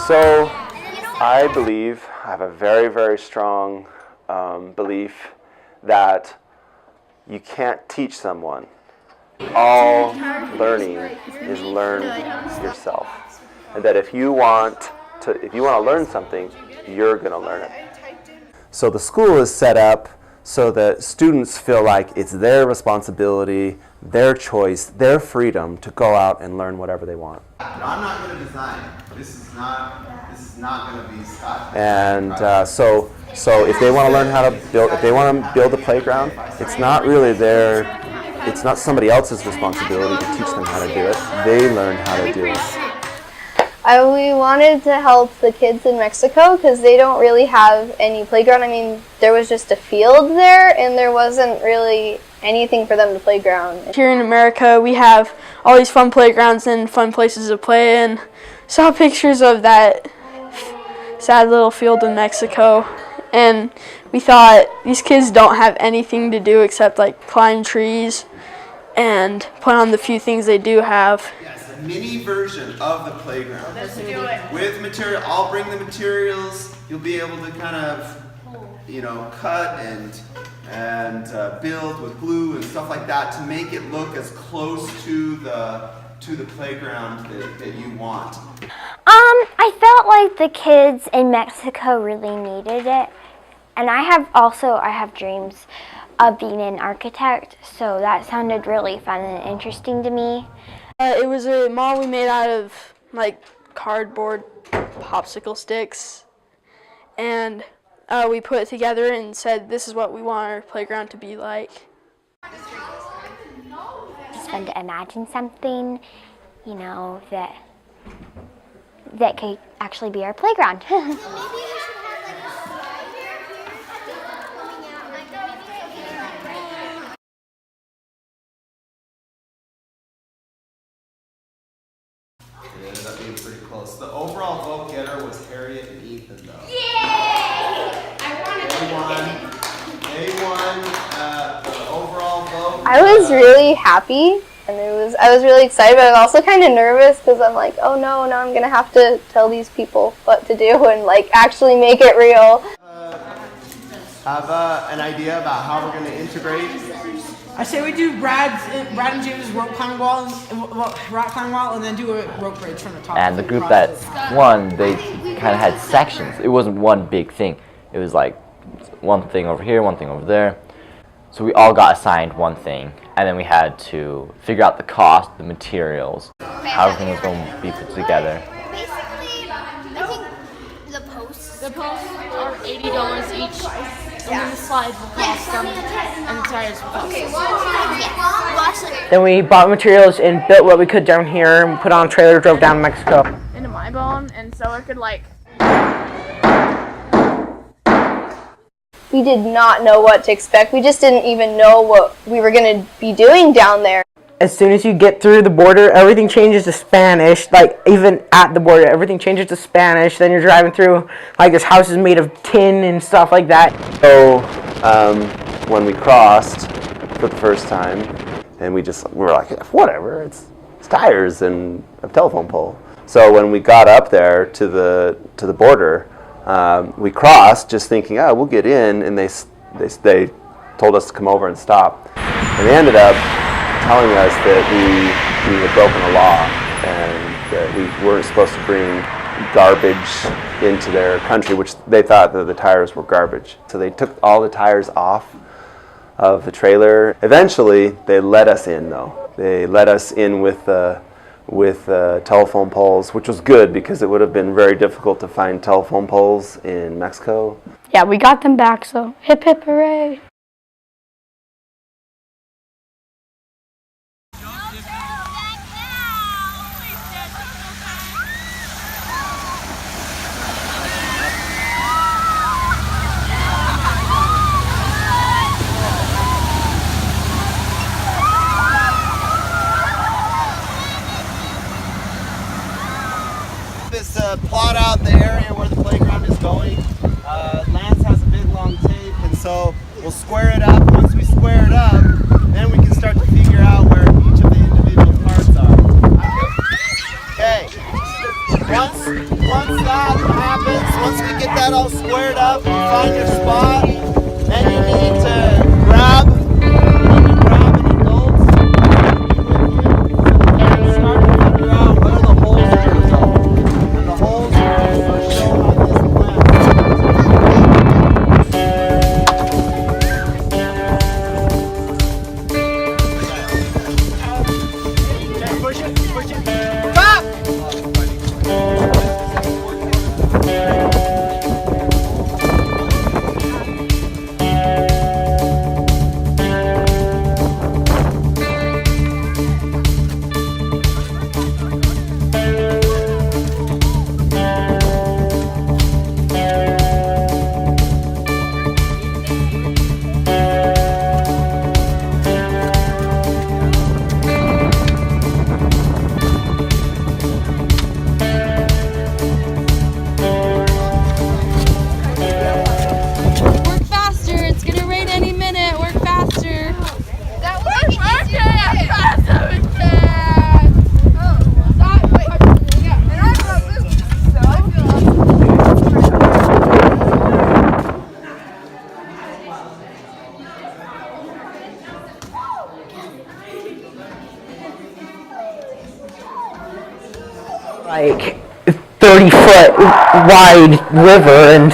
So I have a very, very strong belief that you can't teach someone. All learning is learned yourself, and that if you want to learn something, you're going to learn it. So the school is set up so that students feel like it's their responsibility, their choice, their freedom to go out and learn whatever they want. I'm not going to design. This is not going to be Scott. And so if they want to learn how to build, if they want to build a playground, it's not really it's not somebody else's responsibility to teach them how to do it. They learn how to do it. We wanted to help the kids in Mexico because they don't really have any playground. I mean, there was just a field there and there wasn't really anything for them to playground. Here in America, we have all these fun playgrounds and fun places to play, and saw pictures of that sad little field in Mexico, and we thought these kids don't have anything to do except like climb trees and put on the few things they do have. Yes, a mini version of the playground. Let's do it. With material, I'll bring the materials. You'll be able to kind of, cut and build with glue and stuff like that to make it look as close to the playground that you want. I felt like the kids in Mexico really needed it, and I have dreams of being an architect, so that sounded really fun and interesting to me. It was a model we made out of like cardboard popsicle sticks, and we put it together and said this is what we want our playground to be like. It's fun to imagine something, that could actually be our playground. It ended up being pretty close. The overall vote getter was Harriet and Ethan, though. Yay! They won the overall vote. I was really happy. And I was really excited, but I was also kind of nervous because I'm like, oh no, now I'm going to have to tell these people what to do and like actually make it real. Have an idea about how we're going to integrate? I say we do Brad and James' rock climbing wall, and then do a rope bridge from the top. And the group that won, they kind of had sections. It wasn't one big thing. It was like one thing over here, one thing over there. So we all got assigned one thing, and then we had to figure out the cost, the materials, how everything was going to be put together. Basically, I think the posts are $80 each, and then the slides will cost them, and the tires will cost them. Then we bought materials and built what we could down here, and put on a trailer, drove down to Mexico. Into my bone, and so I could We did not know what to expect. We just didn't even know what we were going to be doing down there. As soon as you get through the border, everything changes to Spanish. Like, even at the border, everything changes to Spanish. Then you're driving through, like, there's houses made of tin and stuff like that. So when we crossed for the first time, and we were like, whatever, it's tires and a telephone pole. So when we got up there to the border, we crossed just thinking, we'll get in, and they told us to come over and stop. And they ended up telling us that we had broken a law and that we weren't supposed to bring garbage into their country, which they thought that the tires were garbage. So they took all the tires off of the trailer. Eventually, they let us in, though. They let us in with telephone poles, which was good because it would have been very difficult to find telephone poles in Mexico. Yeah, we got them back, so hip hip hooray. This plot out the area where the playground is going. Lance has a big long tape, and so we'll square it up. Once we square it up, then we can start to figure out where each of the individual parts are. Okay. Once that like 30-foot wide river and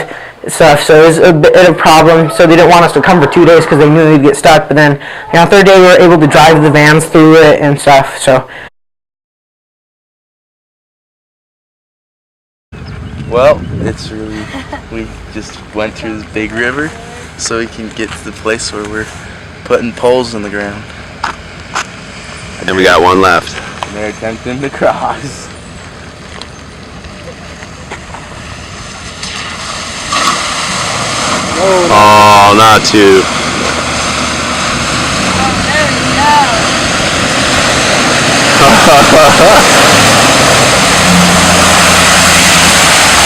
stuff, so it was a bit of a problem. So they didn't want us to come for 2 days because they knew we'd get stuck. But then, on the third day, we were able to drive the vans through it and stuff. So. Well, it's really, we just went through this big river so we can get to the place where we're putting poles in the ground. And we got one left. And they're attempting to cross. Oh, not too.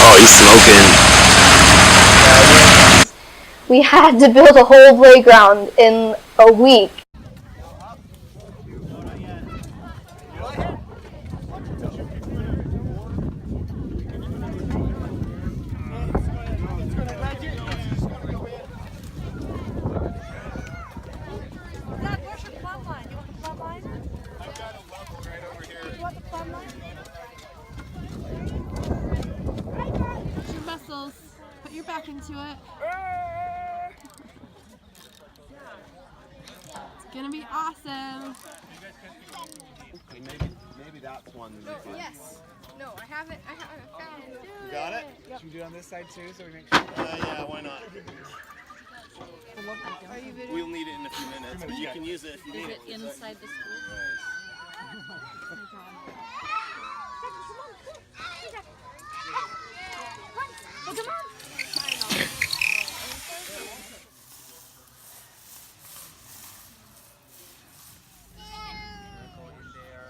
Oh, he's smoking. We had to build a whole playground in a week. Put your back into it. It's gonna be awesome. Maybe that's one. Yes. No, I haven't found it. You got it? Should we do it on this side too, so we make sure? Yeah, why not? Are you videoing? We'll need it in a few minutes, but you can use it if you need it. Inside the school?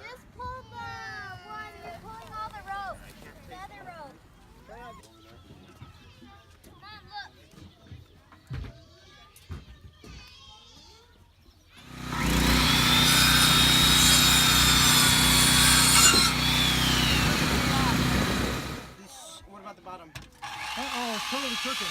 Just pull the one. You're pulling all the rope. The other rope. Mom, look. What about the bottom? Uh-oh, it's totally crooked.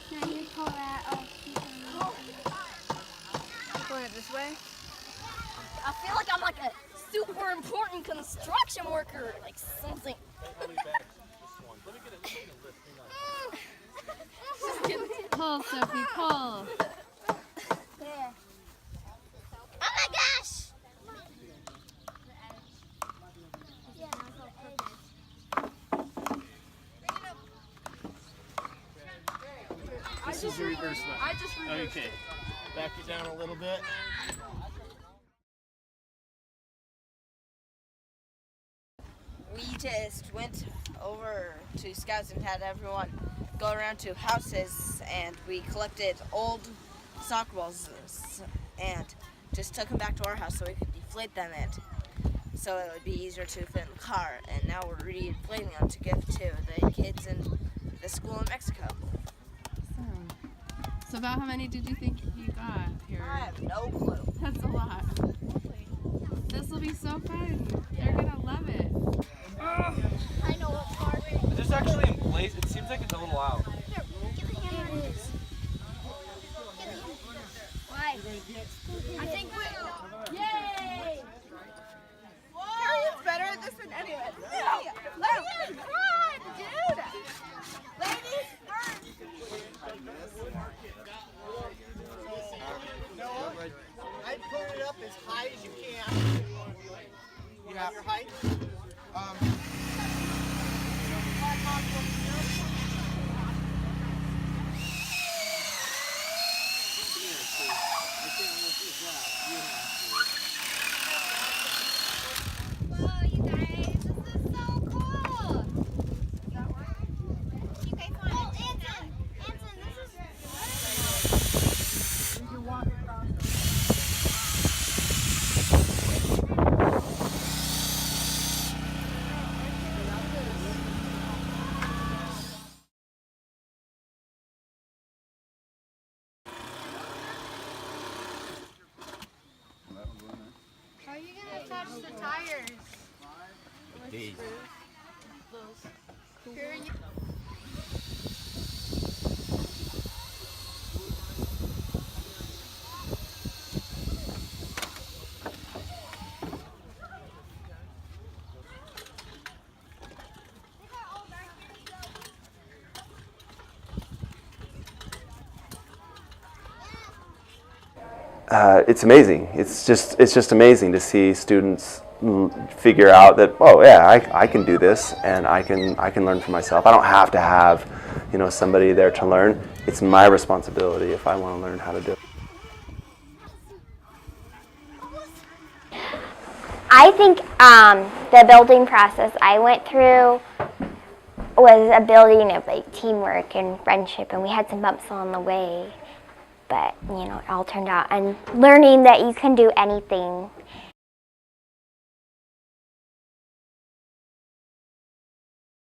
Can you pull that off? Going it this way? I feel like I'm like a super important construction worker, like something. Pull, Sophie, pull. There. Oh my gosh! This is your reverse one. I just reversed Okay. Back it down a little bit. We just went over to Scouts and had everyone go around to houses, and we collected old soccer balls and just took them back to our house so we could deflate them so it would be easier to fit in the car. And now we're re-inflating them to give to the kids in the school in Mexico. So about how many did you think you got here? I have no clue. That's a lot. This will be so fun. They're gonna love it. I know what part. Is this actually in place? It seems like it's a little out. Here, get the hammer. It is. Why? I think we. Yay! Harriet's better at this than any of us. Ladies, come on, dude! Ladies first! Noah, I put it up as high as you can. You have your height? Whoa, you guys, this is so cool! Is that right? You guys want to Anton, this is... You can walk across. How are you gonna attach the tires? these. It's amazing. It's just amazing to see students figure out that, oh yeah, I can do this, and I can learn for myself. I don't have to have, somebody there to learn. It's my responsibility if I want to learn how to do it. I think the building process I went through was a building of like teamwork and friendship, and we had some bumps along the way, but it all turned out. And learning that you can do anything